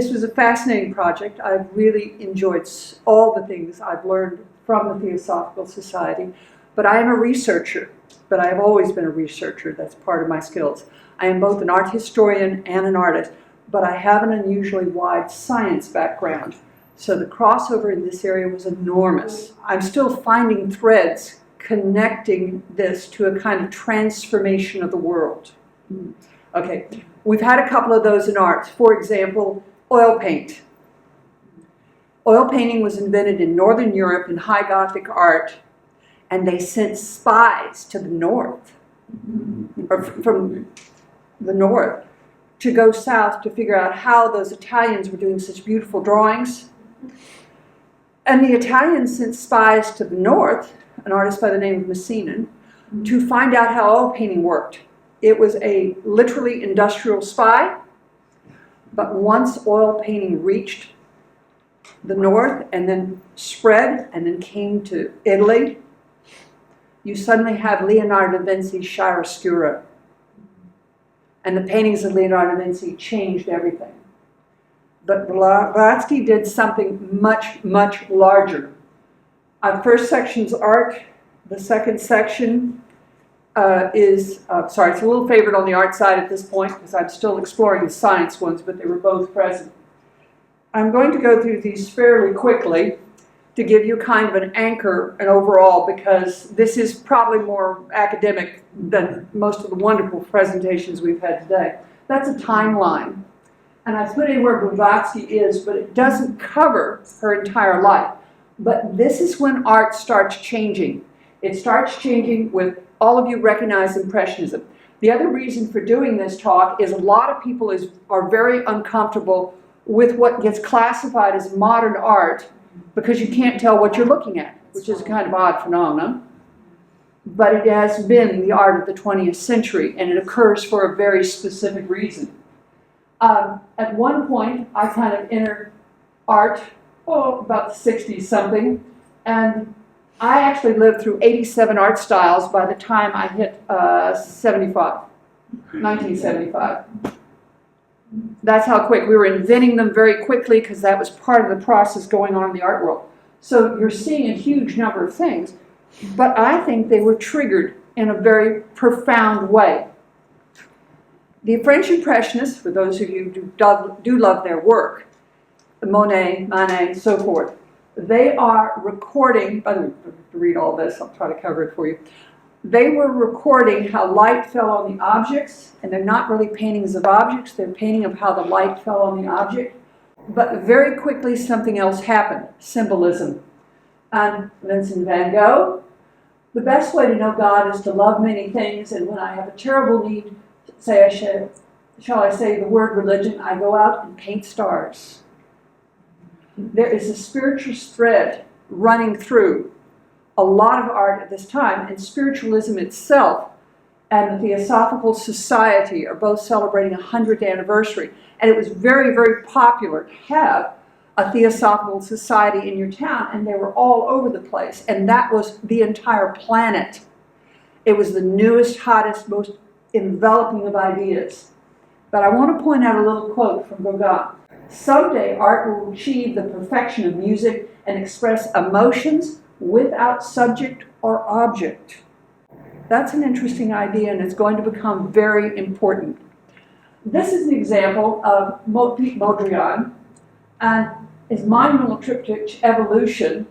this was a fascinating project. I've really enjoyed all the things I've learned from the Theosophical Society, but I am a researcher, but I have always been a researcher. That's part of my skills. I am both an art historian and an artist, but I have an unusually wide science background. So the crossover in this area was enormous. I'm still finding threads connecting this to a kind of transformation of the world. Okay, we've had a couple of those in art. For example, oil paint. Oil painting was invented in Northern Europe in High Gothic art, and they sent spies to the north, or from the north, to go south to figure out how those Italians were doing such beautiful drawings. And the Italians sent spies to the north, an artist by the name of Messina, to find out how oil painting worked. It was a literally industrial spy, but once oil painting reached the north and then spread and then came to Italy, you suddenly have Leonardo da Vinci's chiaroscuro. And the paintings of Leonardo da Vinci changed everything. But Blavatsky did something much, much larger. Our first section's art. The second section it's a little favored on the art side at this point because I'm still exploring the science ones, but they were both present. I'm going to go through these fairly quickly to give you kind of an anchor and overall, because this is probably more academic than most of the wonderful presentations we've had today. That's a timeline. And I put in where Blavatsky is, but it doesn't cover her entire life. But this is when art starts changing. It starts changing with, all of you recognize Impressionism. The other reason for doing this talk is a lot of people are very uncomfortable with what gets classified as modern art because you can't tell what you're looking at, which is a kind of odd phenomenon. But it has been the art of the 20th century, and it occurs for a very specific reason. At one point, I kind of entered art, about the 60s something, and I actually lived through 87 art styles by the time I hit 1975. That's how quick. We were inventing them very quickly because that was part of the process going on in the art world. So you're seeing a huge number of things, but I think they were triggered in a very profound way. The French Impressionists, for those of you who do love their work, Monet, Manet, so forth, they are recording, by the way, to read all this, I'll try to cover it for you. They were recording how light fell on the objects, and they're not really paintings of objects, they're painting of how the light fell on the object. But very quickly something else happened, symbolism. And Vincent van Gogh, the best way to know God is to love many things, and when I have a terrible need, shall I say the word religion, I go out and paint stars. There is a spiritual thread running through a lot of art at this time, and spiritualism itself and the Theosophical Society are both celebrating a 100th anniversary. And it was very, very popular to have a Theosophical Society in your town, and they were all over the place. And that was the entire planet. It was the newest, hottest, most enveloping of ideas. But I want to point out a little quote from Gauguin. Someday art will achieve the perfection of music and express emotions without subject or object. That's an interesting idea, and it's going to become very important. This is an example of Mondrian and his monumental triptych Evolution,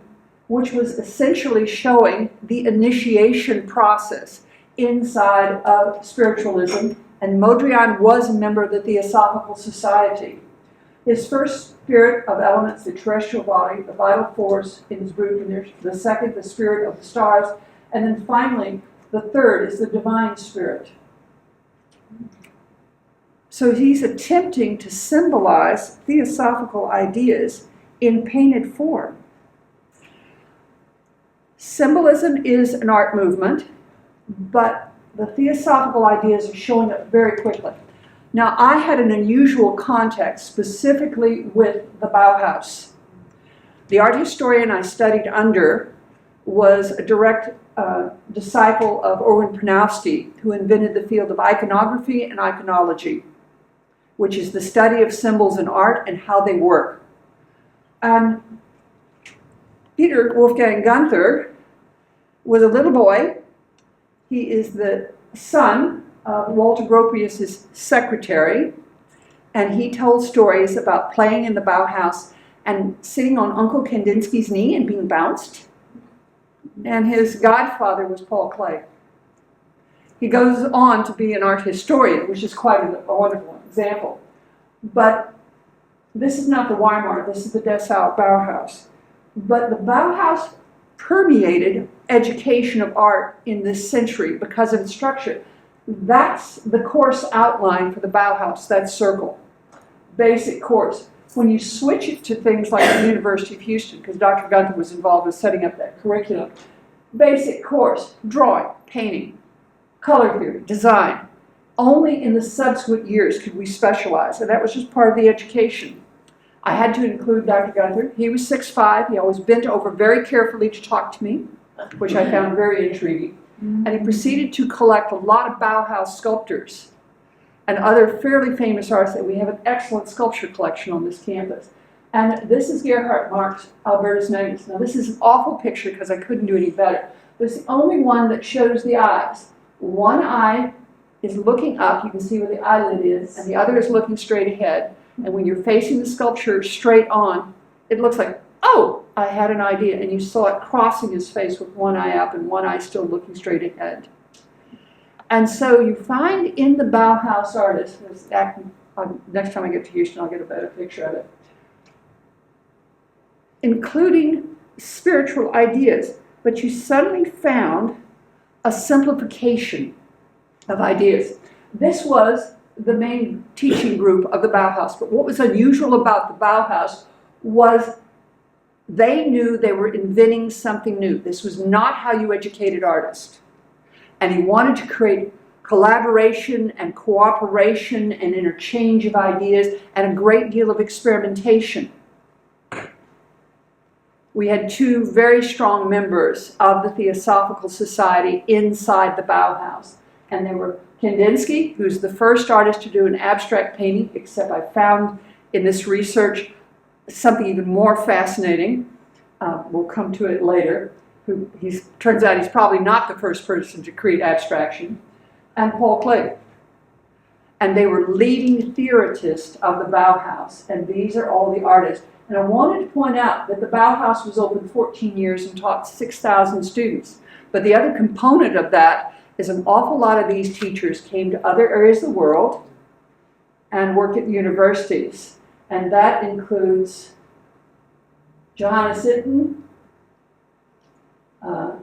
which was essentially showing the initiation process inside of spiritualism, and Mondrian was a member of the Theosophical Society. His first spirit of elements, the terrestrial body, the vital force in his root, and the second, the spirit of the stars, and then finally, the third is the divine spirit. So he's attempting to symbolize theosophical ideas in painted form. Symbolism is an art movement, but the theosophical ideas are showing up very quickly. Now, I had an unusual context, specifically with the Bauhaus. The art historian I studied under was a direct disciple of Erwin Panofsky, who invented the field of iconography and iconology. which is the study of symbols in art and how they work. Peter Wolfgang Gunther was a little boy. He is the son of Walter Gropius's secretary, and he told stories about playing in the Bauhaus and sitting on Uncle Kandinsky's knee and being bounced. And his godfather was Paul Klee. He goes on to be an art historian, which is quite a wonderful example. But this is not the Weimar, this is the Dessau Bauhaus. But the Bauhaus permeated education of art in this century because of its structure. That's the course outline for the Bauhaus, that circle. Basic course. When you switch it to things like the University of Houston, because Dr. Gunther was involved with setting up that curriculum, basic course, drawing, painting, color theory, design. Only in the subsequent years could we specialize, and that was just part of the education. I had to include Dr. Gunther. He was 6'5". He always bent over very carefully to talk to me, which I found very intriguing. And he proceeded to collect a lot of Bauhaus sculptors and other fairly famous artists. We have an excellent sculpture collection on this campus. And this is Gerhard Mark's Albertus Magnus. Now this is an awful picture because I couldn't do any better. But it's the only one that shows the eyes. One eye is looking up, you can see where the eyelid is, and the other is looking straight ahead. And when you're facing the sculpture straight on, it looks like, oh, I had an idea. And you saw it crossing his face with one eye up and one eye still looking straight ahead. And so you find in the Bauhaus artists, next time I get to Houston, I'll get a better picture of it, including spiritual ideas. But you suddenly found a simplification of ideas. This was the main teaching group of the Bauhaus. But what was unusual about the Bauhaus was they knew they were inventing something new. This was not how you educated artists. And he wanted to create collaboration and cooperation and interchange of ideas and a great deal of experimentation. We had two very strong members of the Theosophical Society inside the Bauhaus. And they were Kandinsky, who's the first artist to do an abstract painting, except I found in this research something even more fascinating. We'll come to it later. Turns out he's probably not the first person to create abstraction. And Paul Klee. And they were leading theorists of the Bauhaus. And these are all the artists. And I wanted to point out that the Bauhaus was open 14 years and taught 6,000 students. But the other component of that is an awful lot of these teachers came to other areas of the world and worked at universities. And that includes Johannes Itten,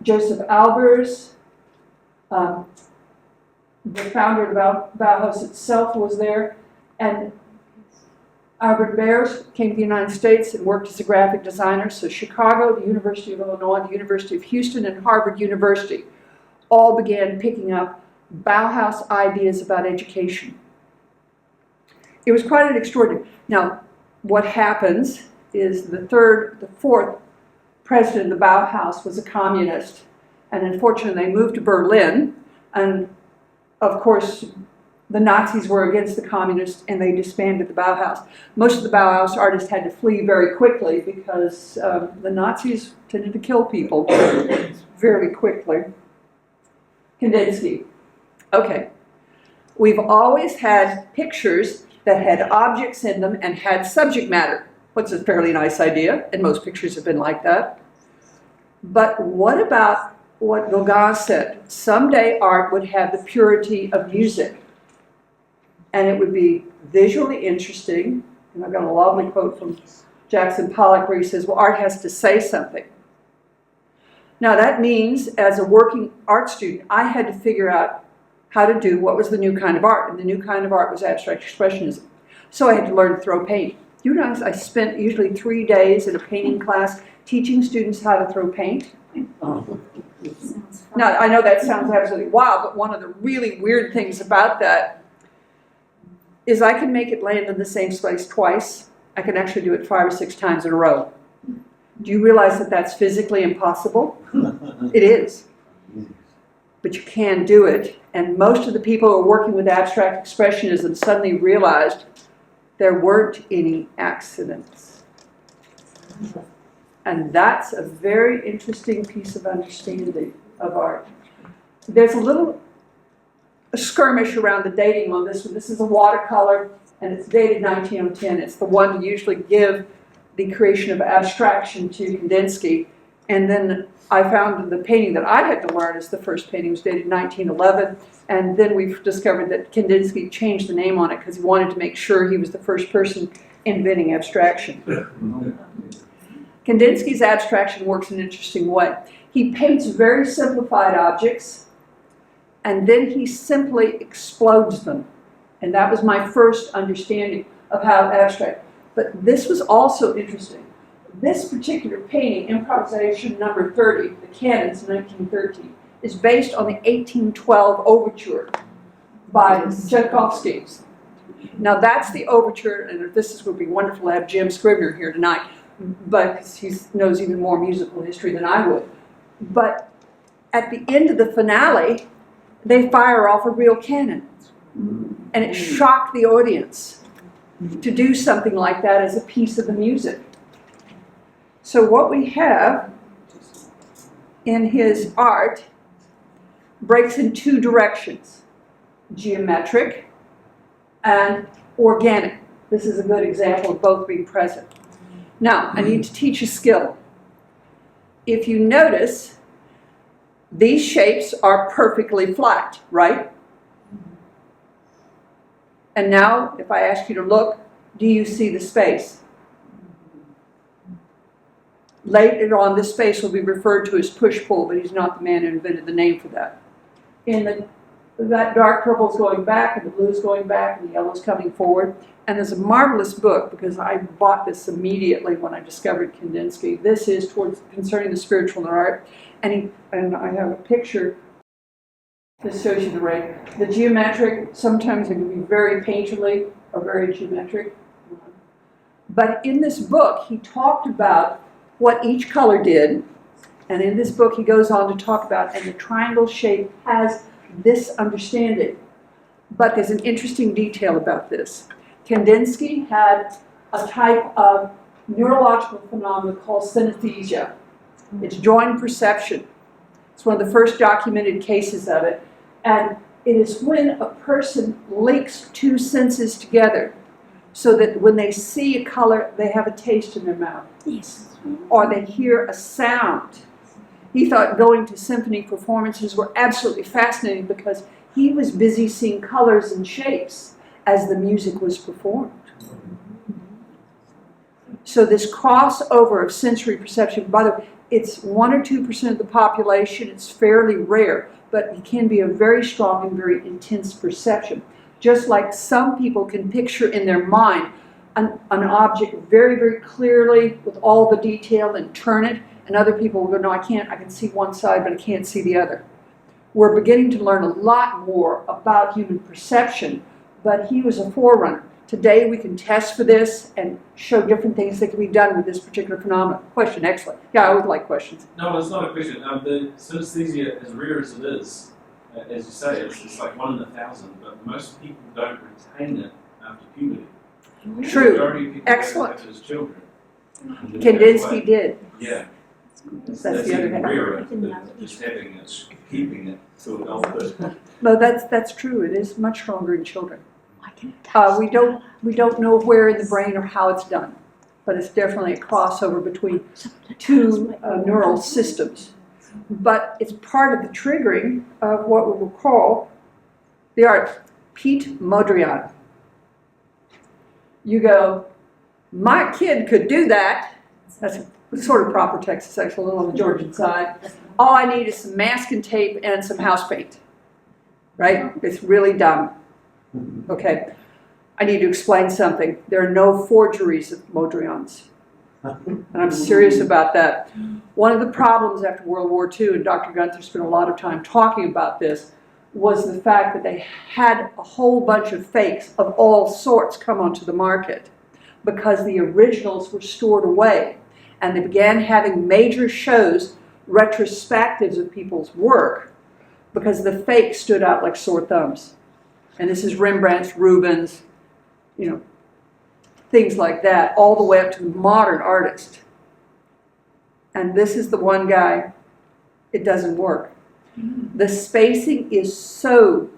Joseph Albers, the founder of the Bauhaus itself was there, and Albert Bears came to the United States and worked as a graphic designer. So Chicago, the University of Illinois, the University of Houston, and Harvard University all began picking up Bauhaus ideas about education. It was quite an extraordinary. Now, what happens is the fourth president of the Bauhaus was a communist, and unfortunately they moved to Berlin, and of course the Nazis were against the communists and they disbanded the Bauhaus. Most of the Bauhaus artists had to flee very quickly because the Nazis tended to kill people very quickly. Kandinsky. Okay. We've always had pictures that had objects in them and had subject matter. What's a fairly nice idea, and most pictures have been like that. But what about what Gauguin said? Someday art would have the purity of music, and it would be visually interesting. And I've got a lovely quote from Jackson Pollock where he says, well, art has to say something. Now that means, as a working art student, I had to figure out how to do what was the new kind of art, and the new kind of art was abstract expressionism. So I had to learn to throw paint. You know, I spent usually 3 days in a painting class teaching students how to throw paint. Now, I know that sounds absolutely wild, but one of the really weird things about that is I can make it land in the same place twice. I can actually do it 5 or 6 times in a row. Do you realize that that's physically impossible? It is. but you can do it. And most of the people who are working with abstract expressionism suddenly realized there weren't any accidents. And that's a very interesting piece of understanding of art. There's a skirmish around the dating on this one. This is a watercolor, and it's dated 1910. It's the one to usually give the creation of abstraction to Kandinsky. And then I found the painting that I had to learn is the first painting, was dated 1911. And then we've discovered that Kandinsky changed the name on it because he wanted to make sure he was the first person inventing abstraction. Kandinsky's abstraction works in an interesting way. He paints very simplified objects, and then he simply explodes them. And that was my first understanding of how abstract. But this was also interesting. This particular painting, Improvisation Number 30, the Canons, 1913, is based on the 1812 overture by Tchaikovsky. Now that's the overture, and this would be wonderful to have Jim Scribner here tonight, but he knows even more musical history than I would. But at the end of the finale, they fire off a real cannon. And it shocked the audience to do something like that as a piece of the music. So what we have in his art breaks in two directions: geometric and organic. This is a good example of both being present. Now, I need to teach a skill. If you notice, these shapes are perfectly flat, right? And now, if I ask you to look, do you see the space? Later on, this space will be referred to as push-pull, but he's not the man who invented the name for that. That dark purple's going back, and the blue's going back, and the yellow's coming forward. And there's a marvelous book, because I bought this immediately when I discovered Kandinsky. This is concerning the spiritual in art. And I have a picture. This shows you the range. The geometric, sometimes it can be very painterly or very geometric. But in this book, he talked about what each color did. And in this book, he goes on to talk about, and the triangle shape has this understanding. But there's an interesting detail about this. Kandinsky had a type of neurological phenomenon called synesthesia. It's joined perception. It's one of the first documented cases of it. And it is when a person links two senses together so that when they see a color, they have a taste in their mouth. Yes. Or they hear a sound. He thought going to symphony performances were absolutely fascinating because he was busy seeing colors and shapes as the music was performed. So this crossover of sensory perception, by the way, it's 1 or 2% of the population. It's fairly rare, but it can be a very strong and very intense perception. Just like some people can picture in their mind an object very, very clearly with all the detail and turn it, and other people will go, no, I can't. I can see one side, but I can't see the other. We're beginning to learn a lot more about human perception, but he was a forerunner. Today we can test for this and show different things that can be done with this particular phenomenon. Question, excellent. Yeah, I would like questions. No, it's not a question. The synesthesia, as rare as it is, as you say, it's like 1 in 1,000, but most people don't retain it after puberty. True. Excellent. Have it as children. Kandinsky did. Yeah. That's the other half. Rarer than just having it, keeping it to adulthood. No, that's true. It is much stronger in children. We don't know where in the brain or how it's done, but it's definitely a crossover between two neural systems. But it's part of the triggering of what we will call the art. Pete Mondrian. You go, my kid could do that. That's sort of proper Texas, actually, a little on the Georgian side. All I need is some masking tape and some house paint. Right? It's really dumb. Okay. I need to explain something. There are no forgeries of Mondrian's. And I'm serious about that. One of the problems after World War II, and Dr. Gunther spent a lot of time talking about this, was the fact that they had a whole bunch of fakes of all sorts come onto the market because the originals were stored away. And they began having major shows, retrospectives of people's work, because the fake stood out like sore thumbs. And this is Rembrandt's, Rubens, things like that, all the way up to modern artists. And this is the one guy, it doesn't work. The spacing is so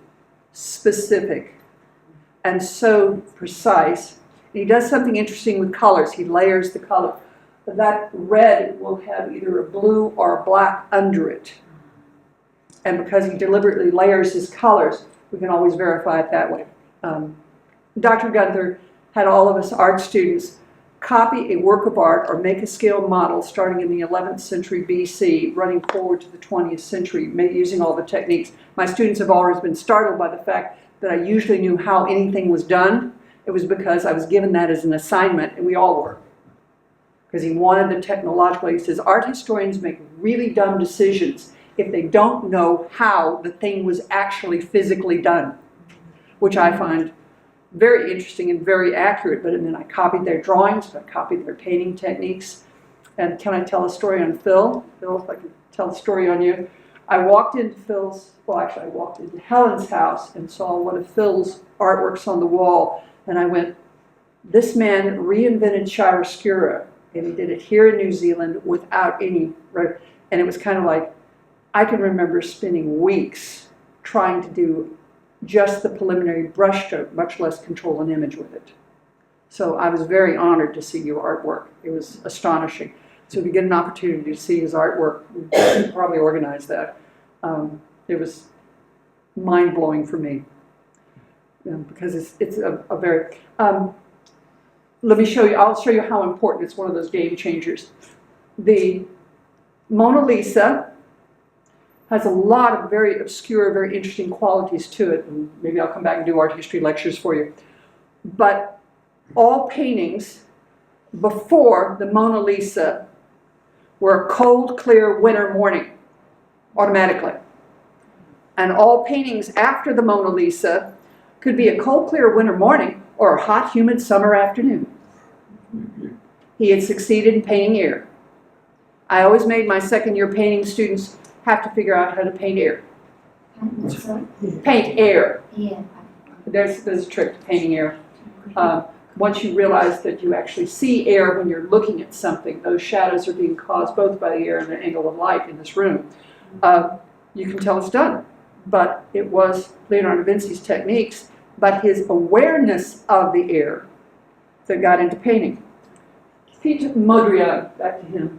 specific and so precise. And he does something interesting with colors. He layers the color. That red will have either a blue or a black under it. And because he deliberately layers his colors, we can always verify it that way. Dr. Gunther had all of us art students copy a work of art or make a scale model starting in the 11th century BC, running forward to the 20th century, using all the techniques. My students have always been startled by the fact that I usually knew how anything was done. It was because I was given that as an assignment, and we all were. Because he wanted the technological, he says, art historians make really dumb decisions if they don't know how the thing was actually physically done, which I find very interesting and very accurate. But then I copied their drawings, I copied their painting techniques. And can I tell a story on Phil? Phil, if I could tell a story on you. I walked into I walked into Helen's house and saw one of Phil's artworks on the wall. And I went, this man reinvented chiaroscuro, and he did it here in New Zealand without any, and it was kind of like, I can remember spending weeks trying to do just the preliminary brushstroke, much less control an image with it. So I was very honored to see your artwork. It was astonishing. So if you get an opportunity to see his artwork, we should probably organize that. It was mind-blowing for me. Because it's a very, let me show you, I'll show you how important it's one of those game changers. The Mona Lisa has a lot of very obscure, very interesting qualities to it, and maybe I'll come back and do art history lectures for you. But all paintings before the Mona Lisa were a cold, clear winter morning, automatically. And all paintings after the Mona Lisa could be a cold, clear winter morning or a hot, humid summer afternoon. He had succeeded in painting air. I always made my second-year painting students have to figure out how to paint air. Paint air. Yeah. There's a trick to painting air. Once you realize that you actually see air when you're looking at something, those shadows are being caused both by the air and the angle of light in this room. You can tell it's done. But it was Leonardo da Vinci's techniques, but his awareness of the air that got into painting. Peter Mondrian, back to him.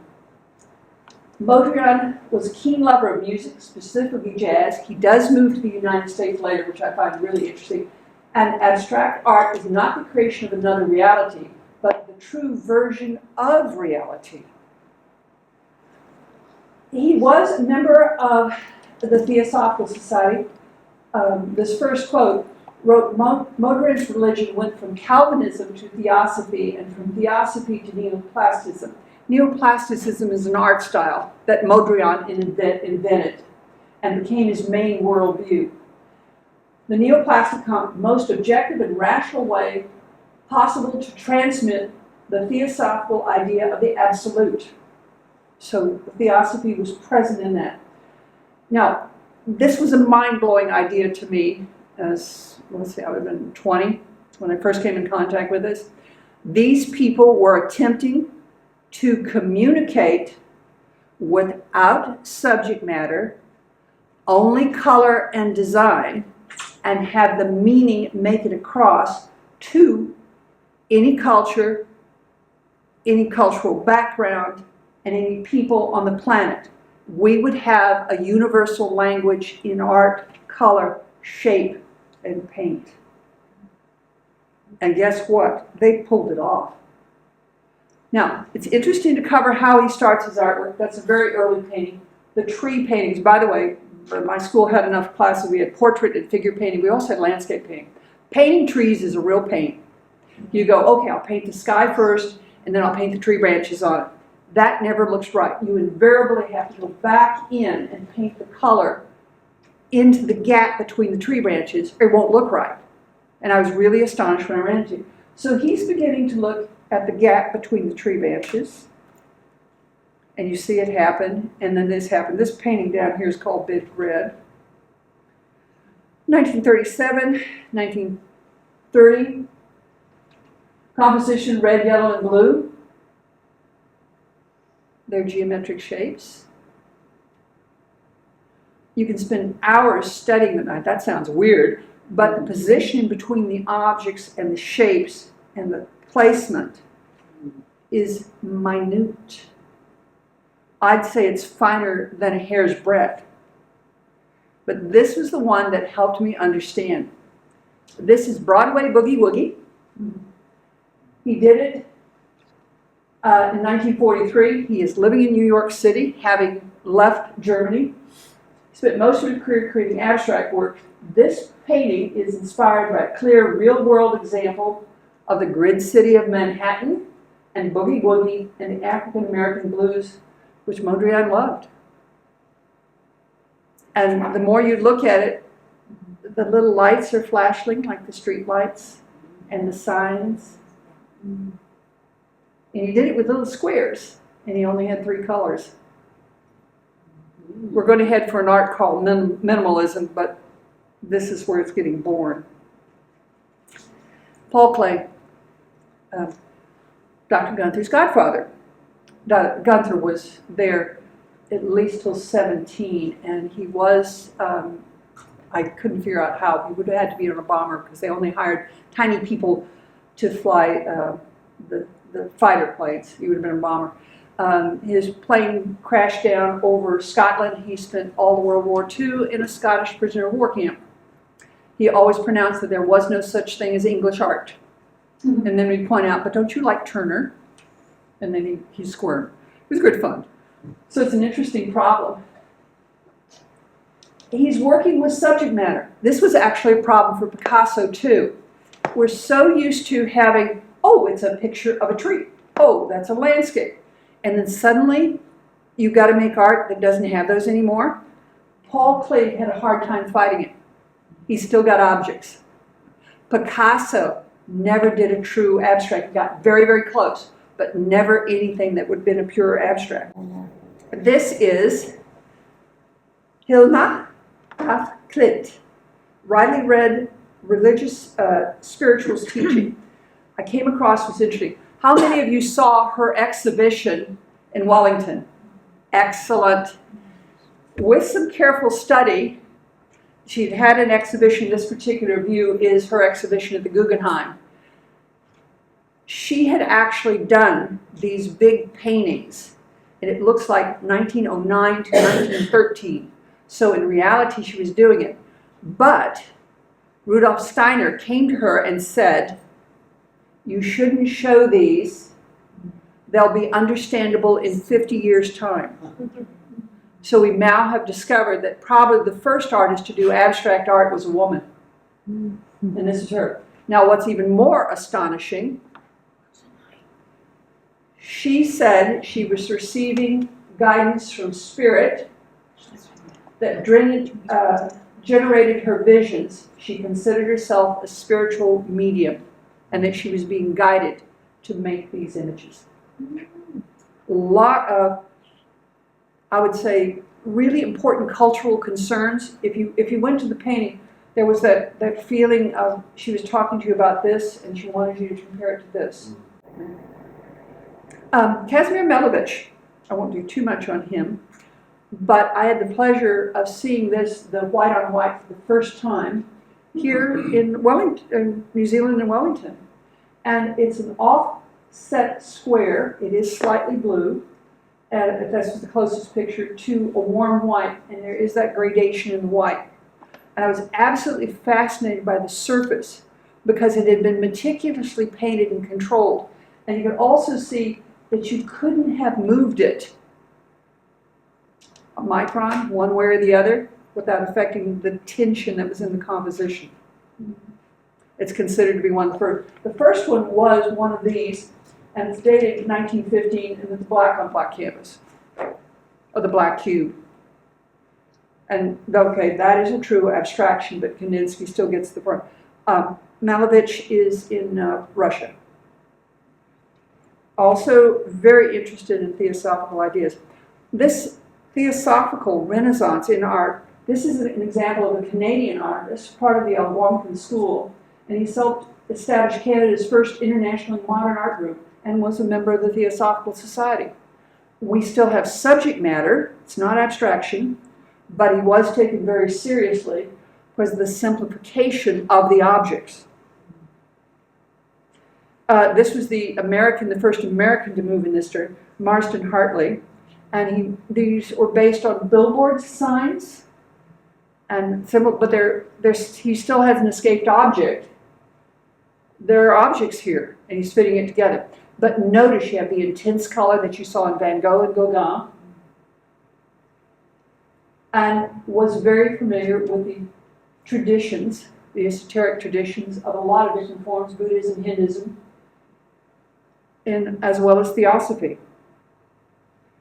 Mondrian was a keen lover of music, specifically jazz. He does move to the United States later, which I find really interesting. And abstract art is not the creation of another reality, but the true version of reality. He was a member of the Theosophical Society. This first quote wrote, Mondrian's religion went from Calvinism to Theosophy, and from Theosophy to Neoplasticism. Neoplasticism is an art style that Mondrian invented and became his main worldview. The neoplastic, most objective and rational way possible to transmit the theosophical idea of the absolute. So the theosophy was present in that. Now, this was a mind-blowing idea to me as, let's see, I would have been 20 when I first came in contact with this. These people were attempting to communicate without subject matter, only color and design, and have the meaning make it across to any culture, any cultural background, and any people on the planet. We would have a universal language in art, color, shape, and paint. And guess what? They pulled it off. Now, it's interesting to cover how he starts his artwork. That's a very early painting. The tree paintings, by the way, my school had enough classes. We had portrait and figure painting. We also had landscape painting. Painting trees is a real pain. You go, okay, I'll paint the sky first, and then I'll paint the tree branches on it. That never looks right. You invariably have to go back in and paint the color into the gap between the tree branches, or it won't look right. And I was really astonished when I ran into it. So he's beginning to look at the gap between the tree branches, and you see it happen, and then this happened. This painting down here is called Big Red. 1937, 1930, composition red, yellow, and blue. They're geometric shapes. You can spend hours studying them. Now, that sounds weird, but the position between the objects and the shapes and the placement is minute. I'd say it's finer than a hair's breadth. But this was the one that helped me understand. This is Broadway Boogie Woogie. He did it in 1943. He is living in New York City, having left Germany. He spent most of his career creating abstract work. This painting is inspired by a clear, real-world example of the grid city of Manhattan and Boogie Woogie and the African-American blues, which Mondrian loved. And the more you look at it, the little lights are flashing like the street lights and the signs. And he did it with little squares, and he only had 3 colors. We're going to head for an art called minimalism, but this is where it's getting born. Paul Klee, Dr. Gunther's godfather. Gunther was there at least till 17, and he was, I couldn't figure out how, he would have had to be on a bomber because they only hired tiny people to fly the fighter planes. He would have been a bomber. His plane crashed down over Scotland. He spent all of World War II in a Scottish prisoner of war camp. He always pronounced that there was no such thing as English art. Mm-hmm. And then we'd point out, but don't you like Turner? And then he squirmed. It was good fun. So it's an interesting problem. He's working with subject matter. This was actually a problem for Picasso too. We're so used to having, oh, it's a picture of a tree. Oh, that's a landscape. And then suddenly, you've got to make art that doesn't have those anymore. Paul Klee had a hard time fighting it. He's still got objects. Picasso never did a true abstract. He got very, very close, but never anything that would have been a pure abstract. This is Helena Klit, Riley read religious spirituals teaching. I came across what's interesting. How many of you saw her exhibition in Wellington? Excellent. With some careful study, she'd had an exhibition. This particular view is her exhibition at the Guggenheim. She had actually done these big paintings, and it looks like 1909 to 1913. So in reality, she was doing it. But Rudolf Steiner came to her and said, you shouldn't show these. They'll be understandable in 50 years' time. So we now have discovered that probably the first artist to do abstract art was a woman. And this is her. Now what's even more astonishing, she said she was receiving guidance from spirit that generated her visions. She considered herself a spiritual medium, and that she was being guided to make these images. A lot of, I would say, really important cultural concerns. If you went to the painting, there was that feeling of she was talking to you about this, and she wanted you to compare it to this. Kazimir Malevich, I won't do too much on him, but I had the pleasure of seeing this, the white on white, for the first time here in Wellington, New Zealand and Wellington. And it's an offset square. It is slightly blue, and that's the closest picture to a warm white, and there is that gradation in the white. And I was absolutely fascinated by the surface because it had been meticulously painted and controlled. And you could also see that you couldn't have moved it a micron, one way or the other, without affecting the tension that was in the composition. It's considered to be one of the first. The first one was one of these, and it's dated 1915, and it's black on black canvas, or the black cube. And okay, that is a true abstraction, but Kandinsky still gets the front. Malevich is in Russia. Also very interested in theosophical ideas. This theosophical renaissance in art This is an example of a Canadian artist, part of the Algonquin School, and he helped establish Canada's first international modern art group and was a member of the Theosophical Society. We still have subject matter, it's not abstraction, but he was taken very seriously because of the simplification of the objects. This was the first American to move in this direction, Marston Hartley, and these were based on billboard signs and symbol, but he still has an escaped object. There are objects here, and he's fitting it together. But notice you have the intense color that you saw in Van Gogh and Gauguin, and was very familiar with the traditions, the esoteric traditions of a lot of different forms, Buddhism, Hinduism, and as well as Theosophy.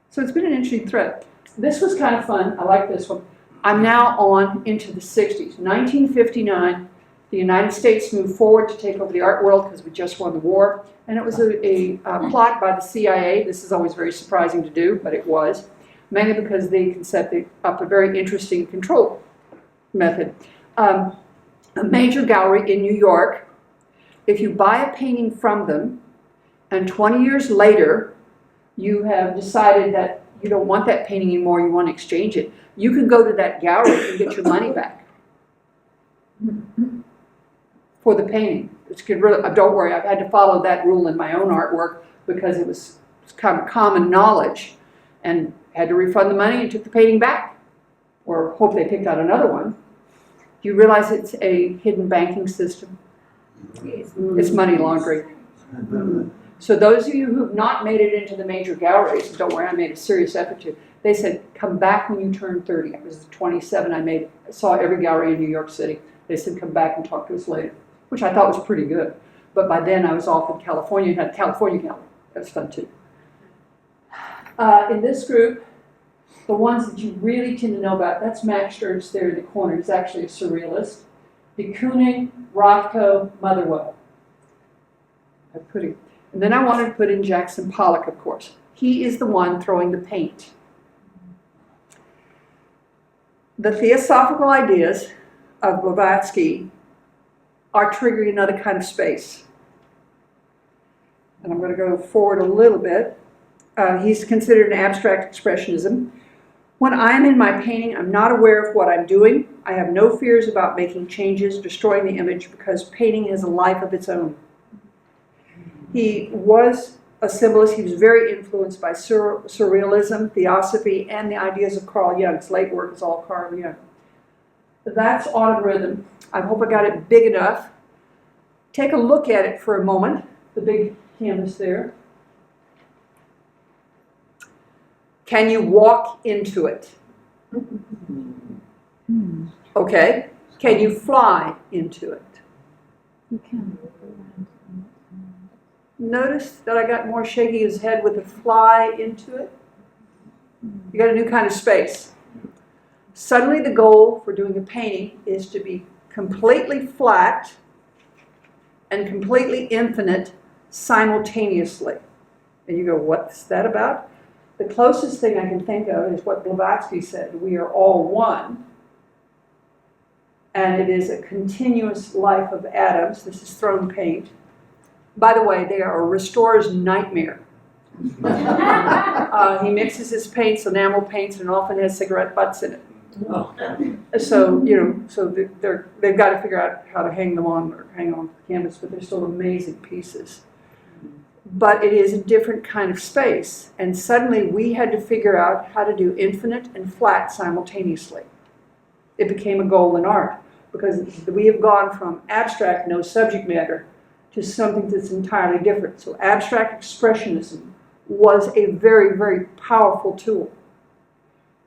So it's been an interesting thread. This was kind of fun. I like this one. I'm now on into the 60s. 1959, the United States moved forward to take over the art world because we just won the war. And it was a plot by the CIA. This is always very surprising to do, but it was. Mainly because they can set up a very interesting control method. A major gallery in New York, if you buy a painting from them, and 20 years later, you have decided that you don't want that painting anymore, you want to exchange it, you can go to that gallery and get your money back for the painting. Don't worry, I've had to follow that rule in my own artwork because it was kind of common knowledge, and had to refund the money and took the painting back, or hope they picked out another one. Do you realize it's a hidden banking system? It's money laundering. So those of you who have not made it into the major galleries, don't worry, I made a serious effort to, they said, come back when you turn 30. I was 27, I saw every gallery in New York City. They said, come back and talk to us later, which I thought was pretty good. But by then I was off in California and had a California gallery. That was fun too. In this group, the ones that you really tend to know about, that's Max Ernst there in the corner. He's actually a surrealist. De Kooning, Rothko, Motherwell. And then I wanted to put in Jackson Pollock, of course. He is the one throwing the paint. The theosophical ideas of Blavatsky are triggering another kind of space. And I'm going to go forward a little bit. He's considered an abstract expressionism. When I'm in my painting, I'm not aware of what I'm doing. I have no fears about making changes, destroying the image, because painting has a life of its own. He was a symbolist. He was very influenced by surrealism, theosophy, and the ideas of Carl Jung. His late work is all Carl Jung. That's Autumn Rhythm. I hope I got it big enough. Take a look at it for a moment, the big canvas there. Can you walk into it? Okay. Can you fly into it? You can. Notice that I got more shaking his head with the fly into it. You got a new kind of space. Suddenly the goal for doing a painting is to be completely flat and completely infinite simultaneously. And you go, what's that about? The closest thing I can think of is what Blavatsky said, we are all one. And it is a continuous life of atoms. This is thrown paint. By the way, they are a restorer's nightmare. He mixes his paints, enamel paints, and often has cigarette butts in it. So, they've got to figure out how to hang them on or hang on the canvas, but they're still amazing pieces. But it is a different kind of space, and suddenly we had to figure out how to do infinite and flat simultaneously. It became a goal in art, because we have gone from abstract, no subject matter, to something that's entirely different. So abstract expressionism was a very, very powerful tool.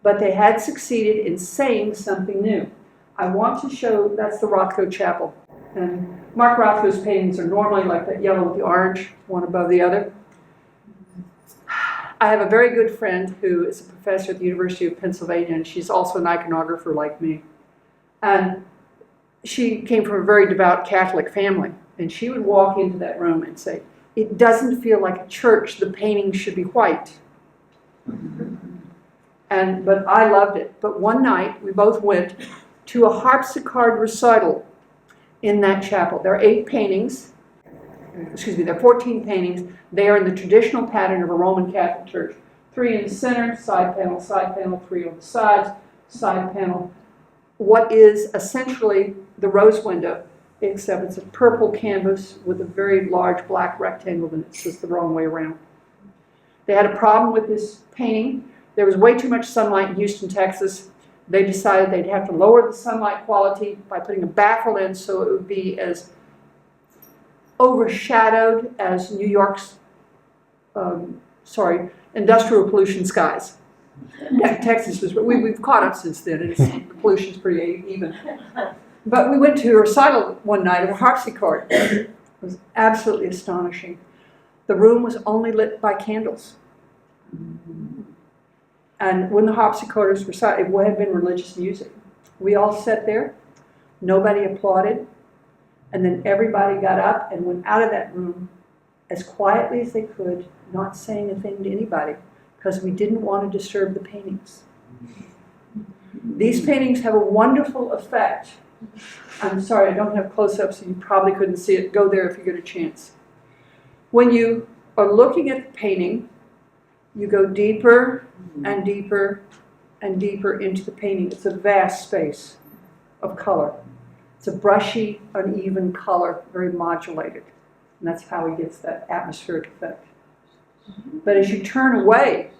But they had succeeded in saying something new. I want to show, that's the Rothko Chapel. And Mark Rothko's paintings are normally like that yellow with the orange, one above the other. I have a very good friend who is a professor at the University of Pennsylvania, and she's also an iconographer like me. And she came from a very devout Catholic family. And she would walk into that room and say, it doesn't feel like a church, the painting should be white. But I loved it. But one night, we both went to a harpsichord recital in that chapel. There are 8 paintings. Excuse me, there are 14 paintings. They are in the traditional pattern of a Roman Catholic church. 3 in the center, side panel, 3 on the sides, side panel. What is essentially the rose window, except it's a purple canvas with a very large black rectangle and it's just the wrong way around. They had a problem with this painting. There was way too much sunlight in Houston, Texas. They decided they'd have to lower the sunlight quality by putting a baffle in so it would be as overshadowed as New York's, industrial pollution skies. Texas was, we've caught up since then, and the pollution's pretty even. But we went to a recital one night of a harpsichord. It was absolutely astonishing. The room was only lit by candles. And when the harpsichordists recited, it had been religious music. We all sat there, nobody applauded, and then everybody got up and went out of that room as quietly as they could, not saying a thing to anybody, because we didn't want to disturb the paintings. These paintings have a wonderful effect. I'm sorry, I don't have close-ups, so you probably couldn't see it. Go there if you get a chance. When you are looking at the painting, you go deeper and deeper and deeper into the painting. It's a vast space of color. It's a brushy, uneven color, very modulated. And that's how he gets that atmospheric effect. But as you turn away,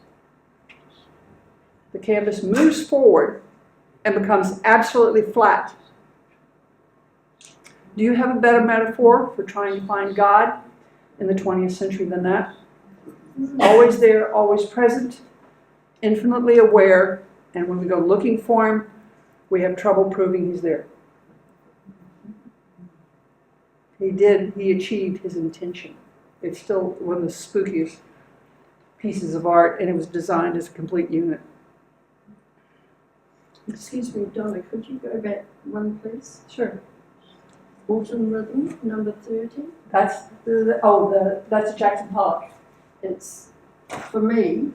the canvas moves forward and becomes absolutely flat. Do you have a better metaphor for trying to find God in the 20th century than that? Always there, always present, infinitely aware, and when we go looking for him, we have trouble proving he's there. He achieved his intention. It's still one of the spookiest pieces of art, and it was designed as a complete unit. Excuse me, Donna, could you go back one, please? Sure. Autumn Rhythm, number 30. That's that's a Jackson Pollock. It's, for me,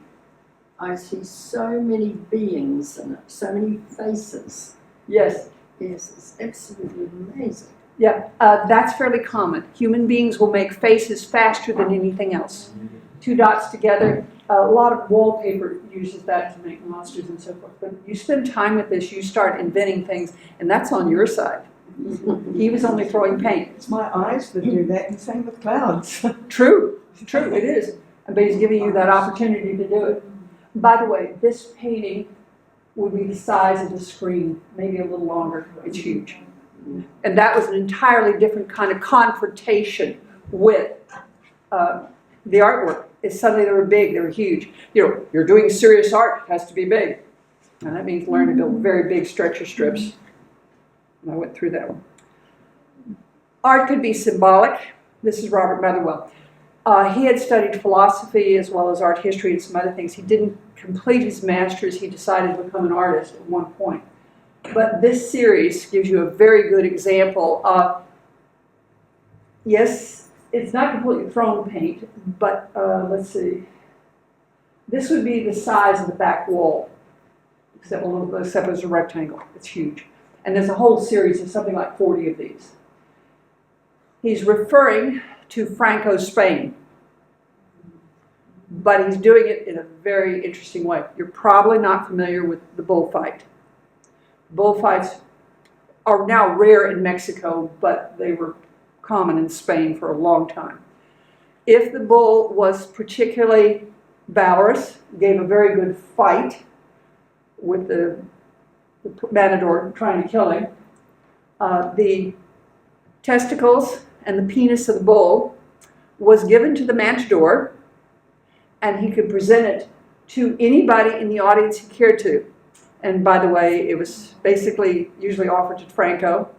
I see so many beings in it, so many faces. Yes. Yes, it's absolutely amazing. Yeah, that's fairly common. Human beings will make faces faster than anything else. 2 dots together. A lot of wallpaper uses that to make monsters and so forth. But you spend time with this, you start inventing things, and that's on your side. He was only throwing paint. It's my eyes that do that, and same with clouds. True, it is. But he's giving you that opportunity to do it. By the way, this painting would be the size of the screen, maybe a little longer. It's huge. And that was an entirely different kind of confrontation with the artwork. It's suddenly they were big, they were huge. You know, you're doing serious art, it has to be big. And that means learn to build very big stretcher strips. And I went through that one. Art could be symbolic. This is Robert Motherwell. He had studied philosophy as well as art history and some other things. He didn't complete his master's. He decided to become an artist at one point. But this series gives you a very good example of, yes, it's not completely thrown paint, but let's see. This would be the size of the back wall, except it's a rectangle. It's huge. And there's a whole series of something like 40 of these. He's referring to Franco's Spain, but he's doing it in a very interesting way. You're probably not familiar with the bullfight. Bullfights are now rare in Mexico, but they were common in Spain for a long time. If the bull was particularly valorous, gave a very good fight with the matador trying to kill him, the testicles and the penis of the bull was given to the matador, and he could present it to anybody in the audience he cared to. And by the way, it was basically usually offered to Franco,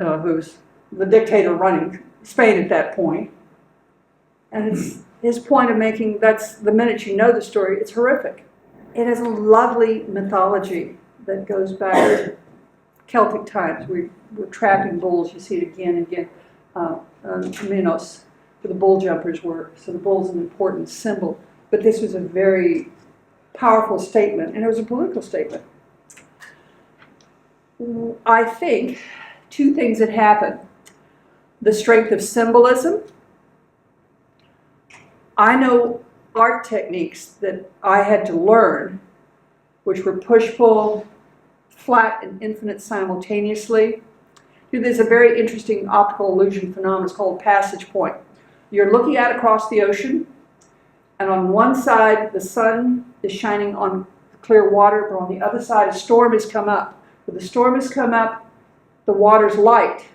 who's the dictator running Spain at that point. And it's his point of making, that's the minute you know the story, it's horrific. It has a lovely mythology that goes back to Celtic times. We're trapping bulls, you see it again and again. Minos, where the bull jumpers were. So the bull's an important symbol. But this was a very powerful statement, and it was a political statement. I think two things had happened. The strength of symbolism. I know art techniques that I had to learn, which were push-pull, flat, and infinite simultaneously. There's a very interesting optical illusion phenomenon. It's called passage point. You're looking out across the ocean, and on one side the sun is shining on clear water, but on the other side a storm has come up. When the storm has come up, the water's light.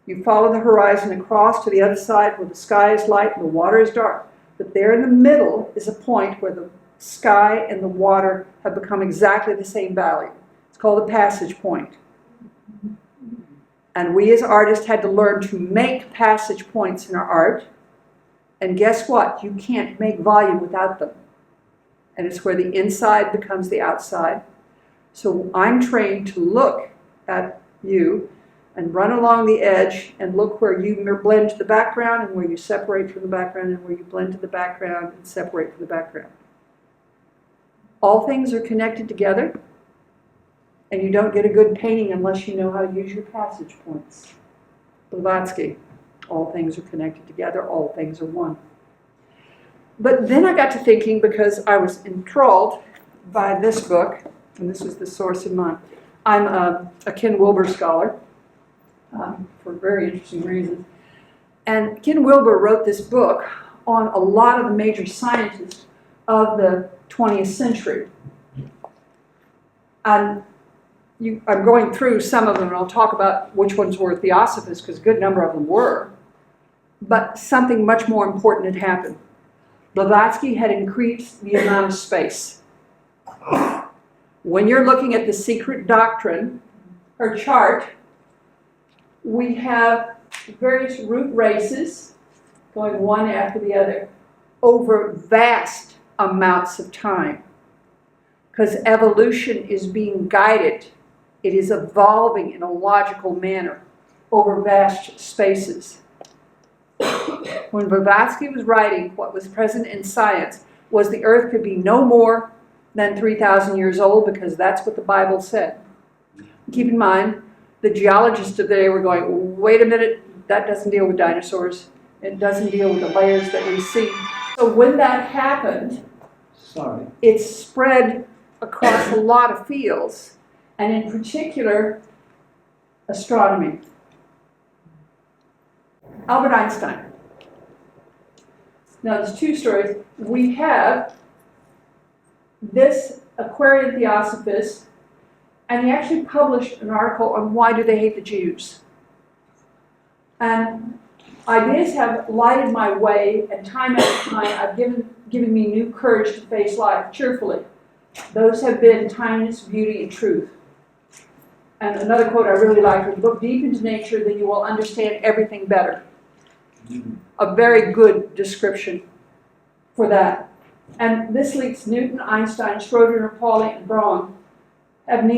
You follow the horizon across to the other side where the sky is light and the water is dark. But there in the middle is a point where the sky and the water have become exactly the same value. It's called the passage point. And we as artists had to learn to make passage points in our art. And guess what? You can't make volume without them. And it's where the inside becomes the outside. So I'm trained to look at you and run along the edge and look where you blend to the background and where you separate from the background and where you blend to the background and separate from the background. All things are connected together, and you don't get a good painting unless you know how to use your passage points. Blavatsky, all things are connected together, all things are one. But then I got to thinking, because I was enthralled by this book, and this was the source of mine. I'm a Ken Wilber scholar, for very interesting reasons. And Ken Wilber wrote this book on a lot of the major scientists of the 20th century. And I'm going through some of them, and I'll talk about which ones were Theosophists, because a good number of them were. But something much more important had happened. Blavatsky had increased the amount of space. When you're looking at the secret doctrine, her chart, we have various root races going one after the other over vast amounts of time. Because evolution is being guided. It is evolving in a logical manner over vast spaces. When Blavatsky was writing, what was present in science was the earth could be no more than 3,000 years old, because that's what the Bible said. Keep in mind, the geologists of the day were going, wait a minute, that doesn't deal with dinosaurs. It doesn't deal with the layers that we see. So when that happened, it spread across a lot of fields, and in particular, astronomy. Albert Einstein. Now there's two stories. We have this Aquarian Theosophist, and he actually published an article on why do they hate the Jews. And ideas have lighted my way, and time after time have given me new courage to face life cheerfully. Those have been kindness, beauty, and truth. And another quote I really like is, look deep into nature, then you will understand everything better. A very good description for that. And this leads Newton, Einstein, Schrödinger, Pauli, and Braun have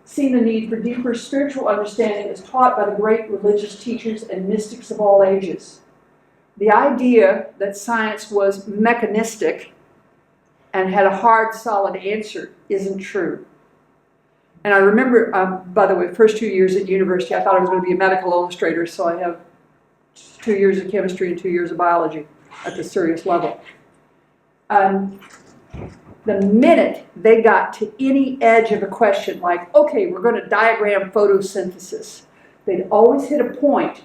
seen the need for deeper spiritual understanding as taught by the great religious teachers and mystics of all ages. The idea that science was mechanistic and had a hard, solid answer isn't true. And I remember, by the way, first 2 years at university, I thought I was going to be a medical illustrator, so I have 2 years of chemistry and 2 years of biology at the serious level. The minute they got to any edge of a question, like, okay, we're going to diagram photosynthesis, they'd always hit a point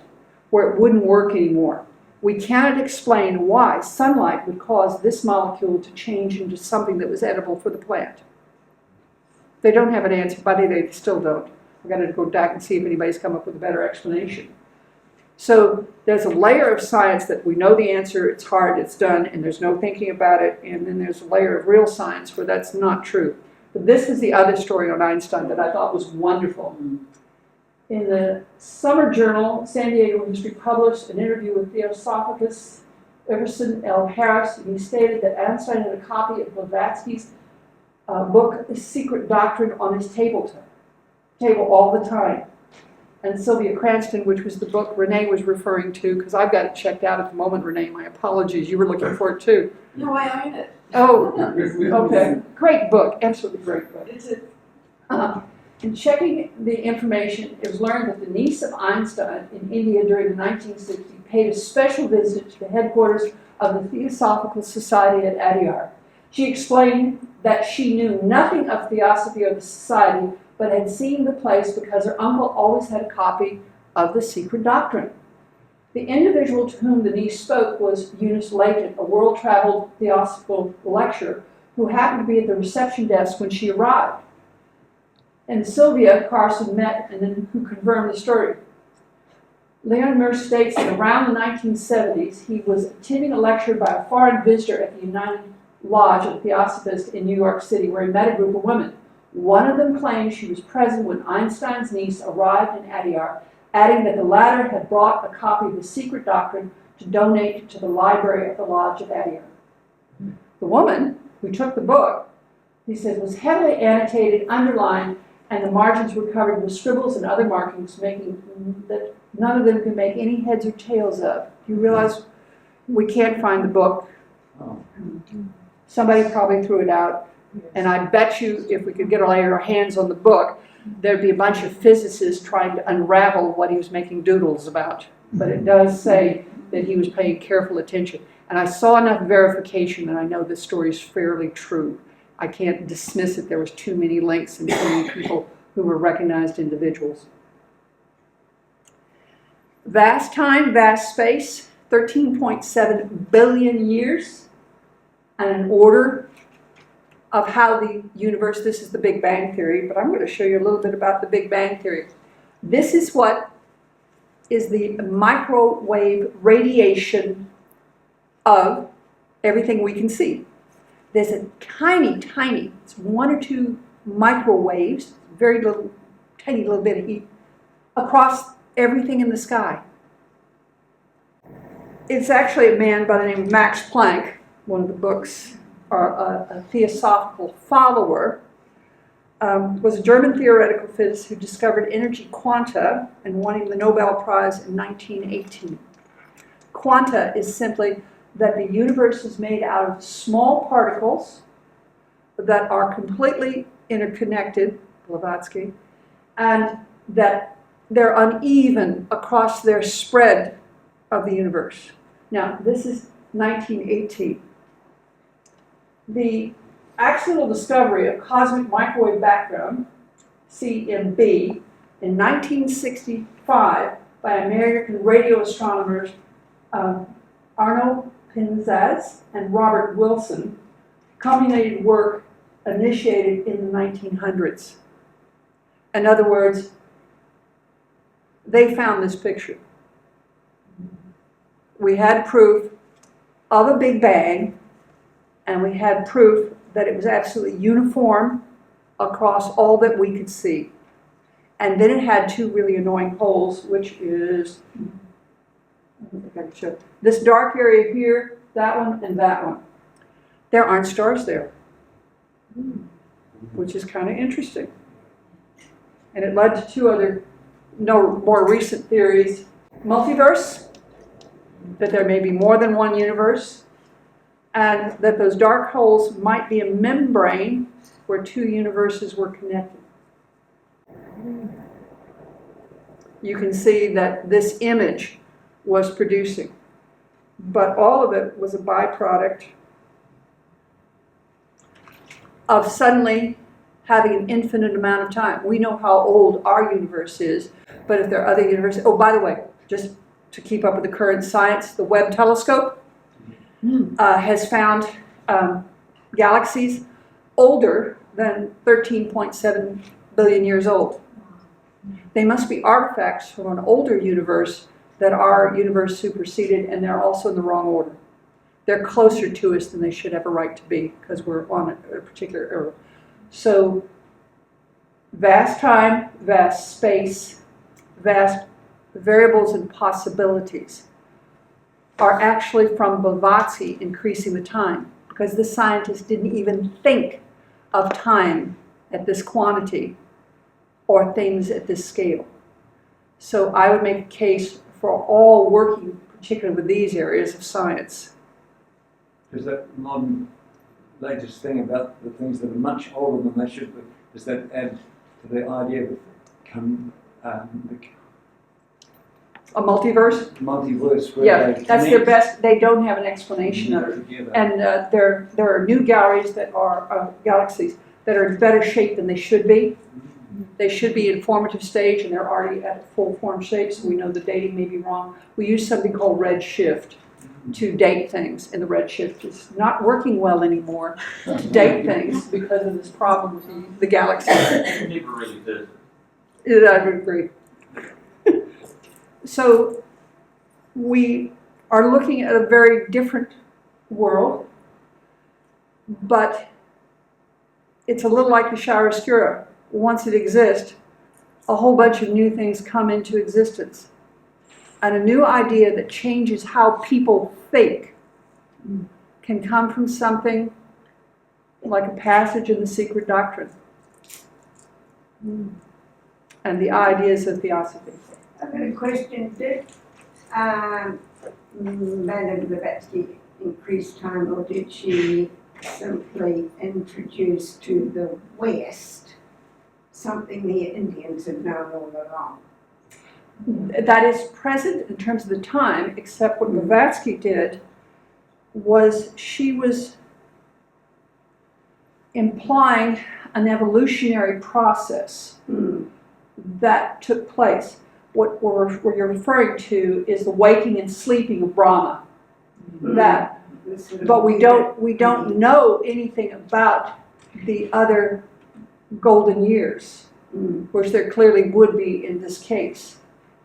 where it wouldn't work anymore. We cannot explain why sunlight would cause this molecule to change into something that was edible for the plant. They don't have an answer, but they still don't. I've got to go back and see if anybody's come up with a better explanation. So there's a layer of science that we know the answer, it's hard, it's done, and there's no thinking about it. And then there's a layer of real science where that's not true. But this is the other story on Einstein that I thought was wonderful. In the summer journal, San Diego History published an interview with Theosophical Everson L. Harris, and he stated that Einstein had a copy of Blavatsky's book, Secret Doctrine, on his table all the time. And Sylvia Cranston, which was the book Renee was referring to, because I've got it checked out at the moment, Renee, my apologies, you were looking for it too. No, I own it. Oh, okay. Great book, absolutely great book. Is it? In checking the information, it was learned that the niece of Einstein in India during the 1960s paid a special visit to the headquarters of the Theosophical Society at Adyar. She explained that she knew nothing of Theosophy or the society, but had seen the place because her uncle always had a copy of the secret doctrine. The individual to whom the niece spoke was Eunice Layton, a world-traveled Theosophical lecturer who happened to be at the reception desk when she arrived. And Sylvia Carson met and then who confirmed the story. Leon states that around the 1970s, he was attending a lecture by a foreign visitor at the United Lodge of Theosophists in New York City, where he met a group of women. One of them claimed she was present when Einstein's niece arrived in Adyar, adding that the latter had brought a copy of the secret doctrine to donate to the library of the Lodge of Adyar. The woman who took the book, he says, was heavily annotated, underlined, and the margins were covered with scribbles and other markings, making that none of them could make any heads or tails of. You realize we can't find the book. Somebody probably threw it out, and I bet you if we could get our hands on the book, there'd be a bunch of physicists trying to unravel what he was making doodles about. But it does say that he was paying careful attention. And I saw enough verification that I know this story is fairly true. I can't dismiss it. There was too many links and too many people who were recognized individuals. Vast time, vast space, 13.7 billion years, and an order of how the universe, this is the Big Bang Theory, but I'm going to show you a little bit about the Big Bang Theory. This is what is the microwave radiation of everything we can see. There's a tiny, it's 1 or 2 microwaves, very little, tiny little bit of heat, across everything in the sky. It's actually a man by the name of Max Planck, one of the books, or a Theosophical follower, was a German theoretical physicist who discovered energy quanta and won the Nobel Prize in 1918. Quanta is simply that the universe is made out of small particles that are completely interconnected, Blavatsky, and that they're uneven across their spread of the universe. Now, this is 1918. The accidental discovery of cosmic microwave background, CMB, in 1965 by American radio astronomers Arno Pinzas and Robert Wilson, culminated work initiated in the 1900s. In other words, they found this picture. We had proof of a Big Bang, and we had proof that it was absolutely uniform across all that we could see. And then it had 2 really annoying holes, which is, I don't think I can show. This dark area here, that one, and that one. There aren't stars there, which is kind of interesting. And it led to 2 other, more recent theories. Multiverse, that there may be more than one universe, and that those dark holes might be a membrane where 2 universes were connected. You can see that this image was producing, but all of it was a byproduct of suddenly having an infinite amount of time. We know how old our universe is, but if there are other universes, oh, by the way, just to keep up with the current science, the Webb telescope has found galaxies older than 13.7 billion years old. They must be artifacts from an older universe that our universe superseded, and they're also in the wrong order. They're closer to us than they should have a right to be because we're on a particular era. So vast time, vast space, vast variables and possibilities are actually from Blavatsky increasing the time, because this scientist didn't even think of time at this quantity or things at this scale. So I would make a case for all working particularly with these areas of science. Is that modern latest thing about the things that are much older than they should be? Does that add to the idea of the A multiverse? multiverse? Where Yeah, they that's their connect best. They don't have an explanation of it. together? And there are new galleries that are galaxies that are in better shape than they should be. They should be in formative stage, and they're already at full form shape, so we know the dating may be wrong. We use something called redshift to date things, and the redshift is not working well anymore to date things because of this problem with the galaxy. It never really did. I would agree. So we are looking at a very different world, but it's a little like the chiaroscuro. Once it exists, a whole bunch of new things come into existence. And a new idea that changes how people think can come from something like a passage in the Secret Doctrine and the ideas of Theosophy. I've got a question. Did Madame Blavatsky increase time, or did she simply introduce to the West something the Indians had known all along? That is present in terms of the time, except what Blavatsky did was she was implying an evolutionary process that took place. What you're referring to is the waking and sleeping of Brahma. That, but we don't know anything about the other golden years, which there clearly would be in this case.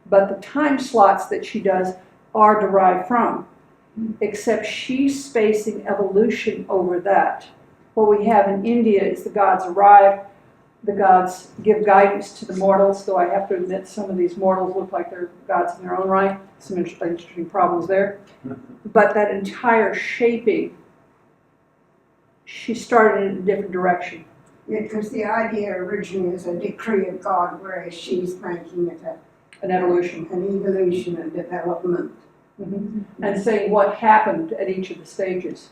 But the time slots that she does are derived from, except she's spacing evolution over that. What we have in India is the gods arrive, the gods give guidance to the mortals, though I have to admit some of these mortals look like they're gods in their own right. Some interesting problems there. But that entire shaping, she started in a different direction. Yeah, because the idea originally is a decree of God, whereas she's making it An evolution. an evolution and development. And saying what happened at each of the stages.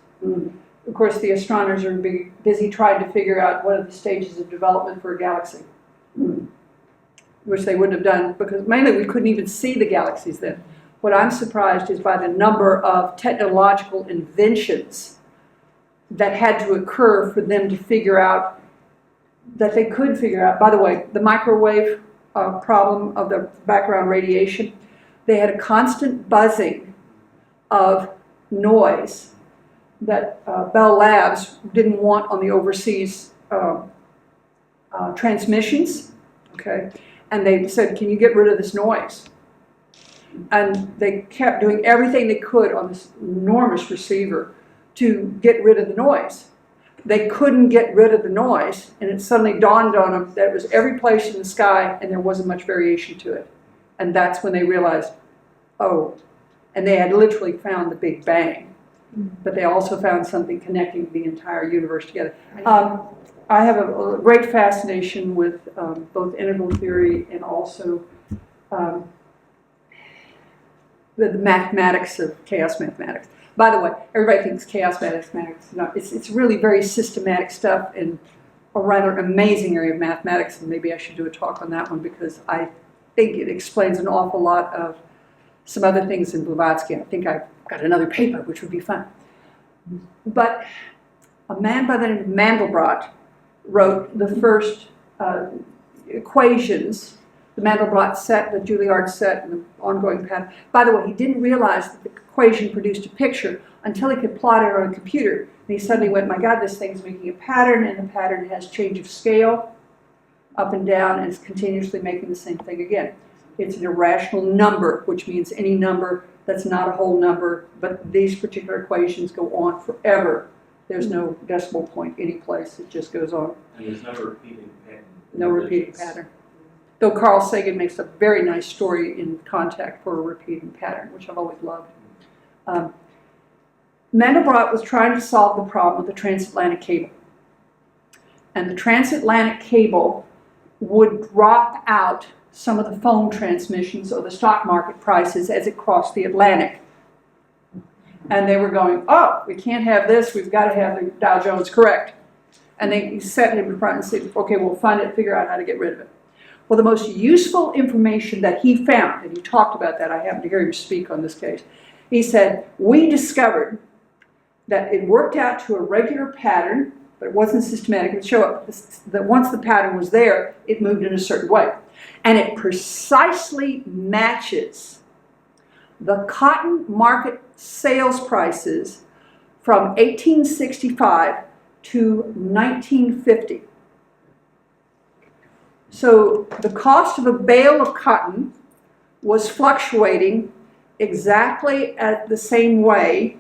Of course, the astronomers are busy trying to figure out what are the stages of development for a galaxy, which they wouldn't have done because mainly we couldn't even see the galaxies then. What I'm surprised is by the number of technological inventions that had to occur for them to figure out that they could figure out. By the way, the microwave problem of the background radiation, they had a constant buzzing of noise that Bell Labs didn't want on the overseas transmissions, okay? And they said, can you get rid of this noise? And they kept doing everything they could on this enormous receiver to get rid of the noise. They couldn't get rid of the noise, and it suddenly dawned on them that it was every place in the sky and there wasn't much variation to it. And that's when they realized, oh, and they had literally found the Big Bang. But they also found something connecting the entire universe together. I have a great fascination with both integral theory and also the mathematics of chaos mathematics. By the way, everybody thinks chaos mathematics. No, it's really very systematic stuff and a rather amazing area of mathematics, and maybe I should do a talk on that one because I think it explains an awful lot of some other things in Blavatsky. I think I've got another paper, which would be fun. But a man by the name of Mandelbrot wrote the first equations, the Mandelbrot set, the Juilliard set, and the ongoing pattern. By the way, he didn't realize that the equation produced a picture until he could plot it on a computer. And he suddenly went, my God, this thing's making a pattern, and the pattern has change of scale, up and down, and it's continuously making the same thing again. It's an irrational number, which means any number that's not a whole number, but these particular equations go on forever. There's no decimal point any place, it just goes on. And there's no repeating pattern. No repeating pattern. Though Carl Sagan makes a very nice story in Contact for a repeating pattern, which I've always loved. Mandelbrot was trying to solve the problem of the transatlantic cable. And the transatlantic cable would drop out some of the phone transmissions or the stock market prices as it crossed the Atlantic. And they were going, oh, we can't have this, we've got to have the Dow Jones correct. And they set him in front and said, okay, we'll fund it, figure out how to get rid of it. Well, the most useful information that he found, and he talked about that, I happened to hear him speak on this case, he said, we discovered that it worked out to a regular pattern, but it wasn't systematic. It would show up that once the pattern was there, it moved in a certain way. And it precisely matches the cotton market sales prices from 1865 to 1950. So the cost of a bale of cotton was fluctuating exactly at the same way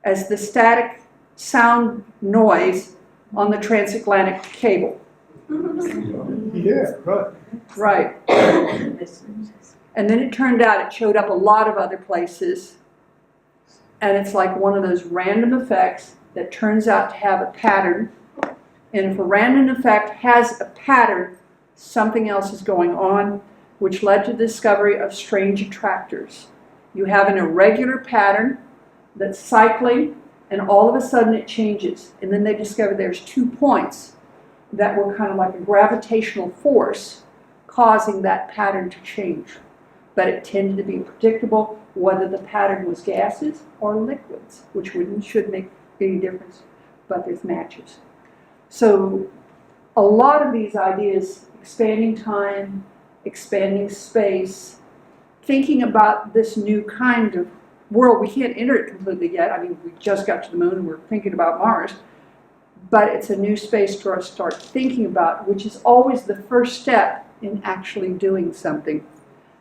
as the static sound noise on the transatlantic cable. Yeah, right. Right. And then it turned out it showed up a lot of other places. And it's like one of those random effects that turns out to have a pattern. And if a random effect has a pattern, something else is going on, which led to the discovery of strange attractors. You have an irregular pattern that's cycling, and all of a sudden it changes. And then they discovered there's 2 points that were kind of like a gravitational force causing that pattern to change. But it tended to be predictable whether the pattern was gases or liquids, which should make any difference, but there's matches. So a lot of these ideas, expanding time, expanding space, thinking about this new kind of world. We can't enter it completely yet. I mean, we just got to the moon and we're thinking about Mars. But it's a new space to start thinking about, which is always the first step in actually doing something.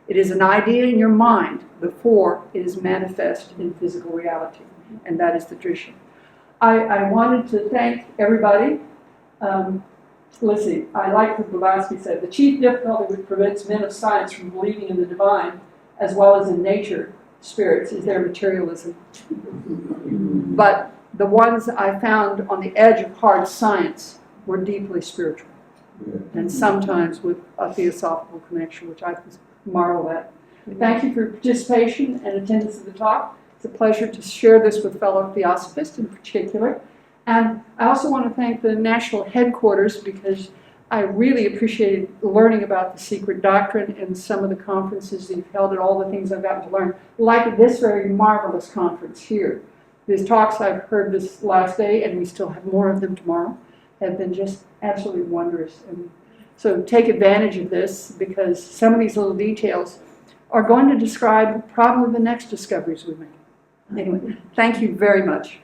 It is an idea in your mind before it is manifest in physical reality. And that is the tradition. I wanted to thank everybody. Let's see, I like what Blavatsky said. The chief difficulty which prevents men of science from believing in the divine, as well as in nature, spirits, is their materialism. But the ones I found on the edge of hard science were deeply spiritual. And sometimes with a theosophical connection, which I marvel at. Thank you for your participation and attendance at the talk. It's a pleasure to share this with fellow theosophists in particular. And I also want to thank the national headquarters because I really appreciated learning about the secret doctrine and some of the conferences that you've held and all the things I've gotten to learn, like this very marvelous conference here. These talks I've heard this last day, and we still have more of them tomorrow, have been just absolutely wondrous. And so take advantage of this because some of these little details are going to describe probably the next discoveries we make. Anyway, thank you very much.